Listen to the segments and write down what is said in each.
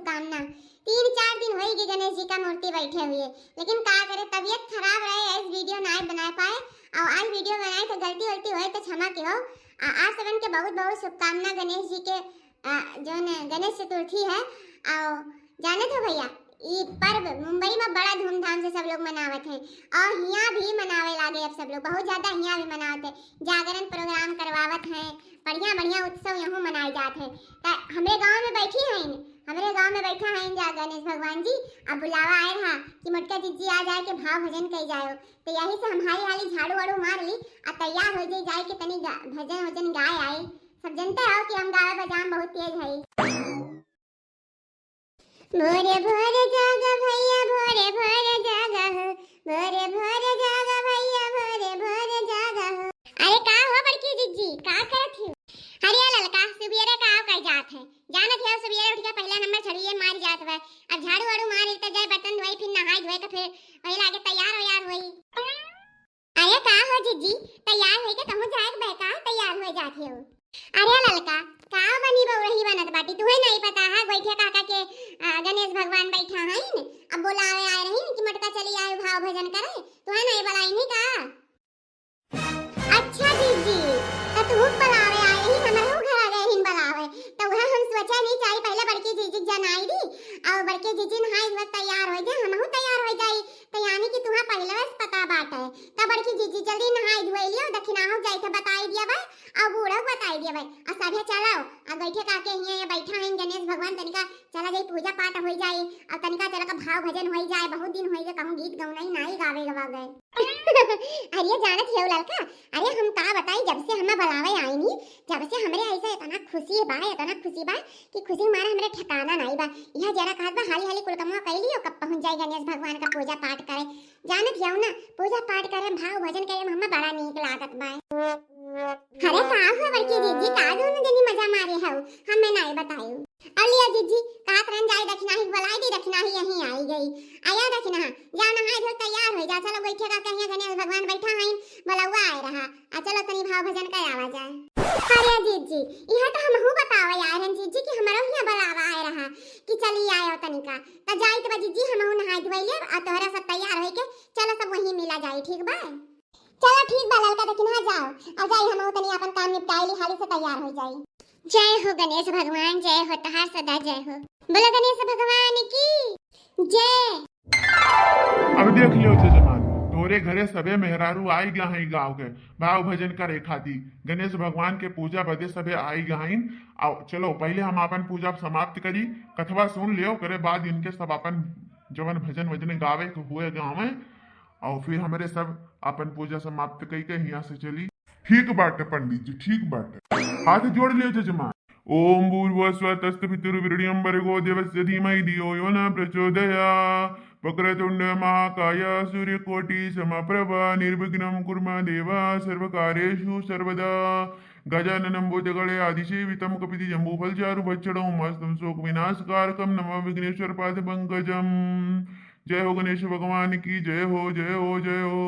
शुभकामना। 3-4 दिन होएगी गणेश जी का मूर्ति बैठे हुए, लेकिन का करे तबीयत खराब रहे, आज वीडियो ना बना पाए। और आज वीडियो बनाए तो गलती वलती होए तो क्षमा करो। आप सबन के बहुत बहुत शुभकामना गणेश जी के जो गणेश चतुर्थी है। और जाने थे भैया ये पर्व मुंबई में बड़ा धूमधाम से सब लोग मनावत हैं और यहाँ भी मनावे लागे। अब सब लोग बहुत ज्यादा यहाँ भी मनावत है, जागरण प्रोग्राम करवावत हैं, बढ़िया बढ़िया उत्सव यहाँ मनाए जाते हैं। हमारे गांव में बैठी हैं, हमारे गांव में बैठा है जा गणेश भगवान जी। अब बुलावा आए रहा कि मोटका जीजी आ जाए के भाव भजन कही जाए, तो यही से हम हाली झाड़ू वाड़ू मार ली और तैयार हो जाए कि तनी भजन वजन गाए आए। सब जानते हो कि हम गावे बजाम बहुत तेज है। भोरे भोरे जागा भैया भोरे भोरे जागा हो, भोरे भोरे जागा भैया भोरे भोरे जागा हो। अरे का हो बड़की जीजी का करत हो? अरे ललका सुबेरे का कर जात है, जानत है सुबेरे उठ के पहला नंबर छड़िए मार जात है। अब झाड़ू वाड़ू मार तो जाए बर्तन धोई फिर नहाई धोई तो फिर वही लागे तैयार होई। अरे का हो जीजी तैयार होई के कहूं जाए बैका तैयार हो जाती हो? अरे ललका का बनी बहु बनत बाटी तुम्हें नहीं पता है? बैठे काका के गणेश भगवान बैठा है न, अब बुलावे आए रही कि मटका चली आए भाव भजन करे, तुम्हें नहीं बुलाई नहीं का? अच्छा दीदी तो तू बुलावे आए ही हमरो घर आ गए हिन बुलावे, तो वह हम सोचा नहीं चाहिए पहले बड़की जीजी जनाई दी और बड़के जीजी नहाई धोई तैयार हो जाए हमहु तैयार हो जाई। तो यानी कि तुम्हें पहले बस पता बात है, तब बड़की जीजी जल्दी नहाई धोई लियो दक्षिणा हो जाए तो बताई दिया भाई और बूढ़ा बताई दिया भाई। और सभे चलाओ और बैठे काके यहाँ बैठा है गणेश भगवान, तनिका चला जाए पूजा पाठ हो जाए और तनिका चला का भाव भजन हो जाए। बहुत दिन हो गए कहूं गीत गौना ही नहीं गावे गवा गए। अरे जानत है लड़का, अरे हम का बताई जब से हमें बुलावे आई नी जब से हमरे ऐसे इतना खुशी बा कि खुशी मारा हमरे ठिकाना नहीं बा। यह जरा कहत बा हाली हाली कुल कमवा कर लियो कब पहुंच जाए गणेश भगवान का पूजा पाठ करे। जानत है ना पूजा पाठ करे भाव भजन करे हमें बड़ा नीक लागत बा। अरे का हो बड़की जीजी का दोनों जनी मजा मारे हो हमें नहीं बतायो। अलिया जीजी कात रन जाए दक्षिणा ही बुलाई दी दक्षिणा ही यहीं आई गई। आया दक्षिणा जाओ नहाए धो तैयार हो जा, चलो बैठे का कहीं गणेश भगवान बैठा है बुलावा आए रहा आ चलो तनी भाव भजन कर आवा जाए। अरे जीजी यह तो हमहु बतावे यार हम जीजी कि हमरो हिया बुलावा आए रहा कि चली आयो तनिका त जाई त जीजी हमहु नहाए धोई ले आ तोहरा सब तैयार होई के चलो सब वहीं मिला जाए। ठीक बा चलो ठीक बा ललका दक्षिणा जाओ और जाई हमहु तनी अपन काम निपटाई ली हाली से तैयार हो जाई। जय हो गणेश भगवान जय हो तहार सदा जय हो। बोलो गणेश भगवान की जय। अब देख लियो जजमान तोरे घरे सबे मेहरारू आई गया है गाँव के भाव भजन करे खाती गणेश भगवान के पूजा बदे सबे आई गईन। आओ चलो पहले हम अपन पूजा समाप्त करी कथवा सुन लियो करे बाद इनके सब अपन जवन भजन वजन गावे हुए गाँव में और फिर हमारे सब अपन पूजा समाप्त कई के यहाँ से चली। ठीक बाटे पंडित जी ठीक बाटे हाथ जोड़ लियो जजमान। ओम भूर्भुवस्वतस्तुभिर्वरेण्यं भर्गो देवस्य धीमहि धियो यो न प्रचोदयात्। वक्रतुंड महाकाय सूर्यकोटि समप्रभ निर्विघ्नं कुर्म देव सर्वकार्येषु सर्वदा। गजाननं भूतगणे आदिसेवितं कपिति जम्बूफलचारुभक्षणं मस्तं शोकविनाशकारकं नमः विघ्नेश्वर पादपङ्कजम्। जय हो गणेश भगवान की जय हो जय हो जय हो।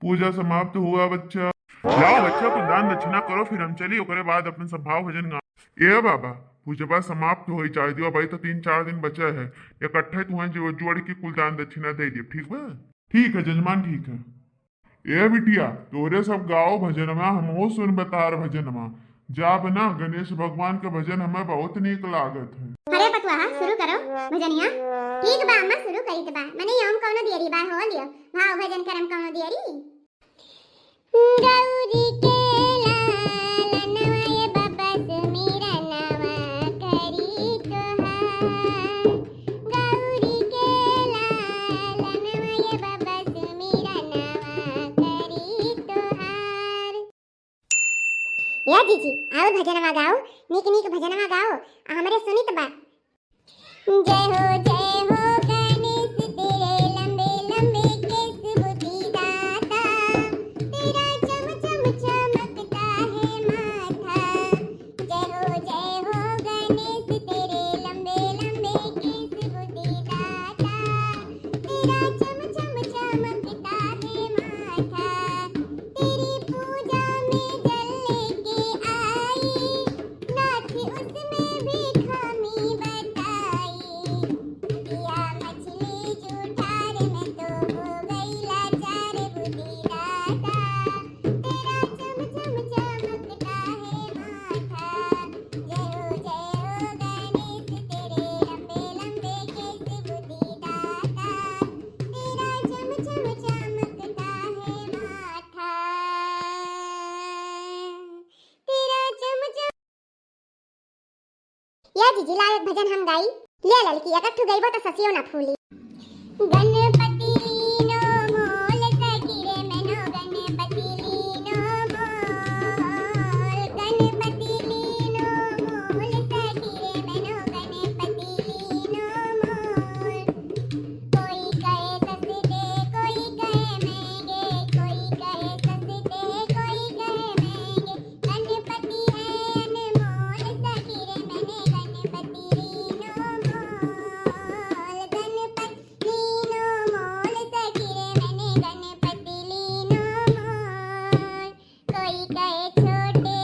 पूजा समाप्त हुआ बच्चा जाओ बच्चा को दान दक्षिणा करो फिर हम चलिए ओकरे बाद अपन सब भाव भजन गा। ए बाबा पूजा पाठ समाप्त हो चाह दियो भाई तो 3-4 दिन बचा है इकट्ठे तुम्हें जोड़ के कुल दान दक्षिणा दे दिए। ठीक बा ठीक है जजमान ठीक है। ए बिटिया तोरे सब गाओ भजनमा हमो सुन बतार भजनमा जा बना गणेश भगवान के भजन हमें बहुत नीक लागत है। अरे पतवा शुरू करो भजनिया। ठीक बा अम्मा शुरू करी त बा मने हम कोनो देरी बा हो लियो भाव भजन करम कोनो देरी। गौरी के लालनवाय बबस मेरा नवा करी तोहार। गौरी के लालनवाय बबस मेरा नवा करी तोहार। या जीजी आओ भजनमा गाओ नीक नीक भजनमा गाओ हमरे सुनित बा। जय हो गणेश तेरे लंबे लंबे केस बुद्धिदाता तेरा चम चम चमकता है माथा। जय हो गणेश तेरे लंबे लंबे केस बुद्धिदाता तेरा चम चम चमकता है माथा। तेरी पूजा में जल लेके आई ना थी उसमें भी खामी बता। या जीजी लायक भजन हम गाई ले ललकी एक ठु गईबो तो ससियो ना फूली गणपति लीनो मोल सखी रे मेनो गणपति लीनो मोल गणपति लीनो मोल सखी रे मेनो गणपति लीनो मोल कोई कहे सस्ते कोई कहे महंगे कोई कहे सस्ते कोई कहे महंगे गणपति है अनमोल सखी रे मैंने गणपति लीनो मोल गणपति लीनो मोल सखी रे मैंने गणपति लीनो मोल कोई कहे छोटे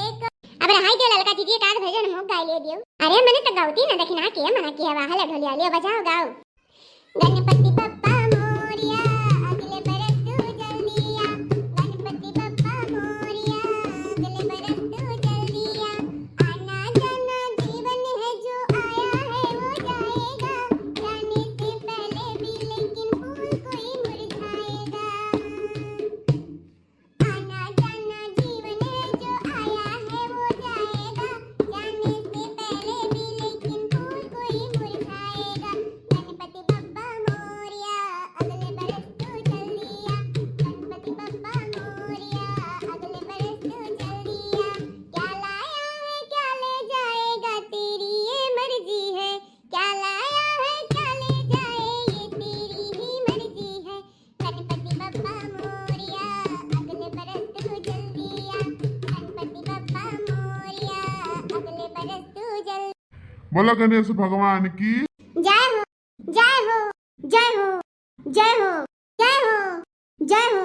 अब रहाई दे ललका जीजी काद भजन मोग गाई ले दियो अरे मने तो गाउती ना देखना के मना के वाहला ढोलिया ले बजाओ गाओ गणपति बप्पा मोरिया अगले बरस तू जल्दी आ गणपति बप्पा मोरिया अगले बरस तू जल्दी आ आना जाना जीवन है जो आया है वो जाएगा जाने से पहले भी लेकिन फूल कोई मुरझाएगा आना जाना जीवन है जो आया है वो जाएगा जाने से पहले भी लेकिन फूल कोई मुरझाएगा गणपति बप्पा मोरिया अगले बरस तू जल्दी आ गणपति बप्पा मोरिया अगले बरस तू जल्दी आ क्या लाया है क्या ले जाएगा तेरी ये मर्जी है क्या लाया है क्या ले जाए ये तेरी ही मर्जी है गणपति बप्पा मोरिया अगले बरस तू जल्दी आ गणपति बप्पा मोरिया अगले बरस तू जल्दी बोलो गणेश भगवान की जय हो जय हो जय हो जय हो जय हो जय हो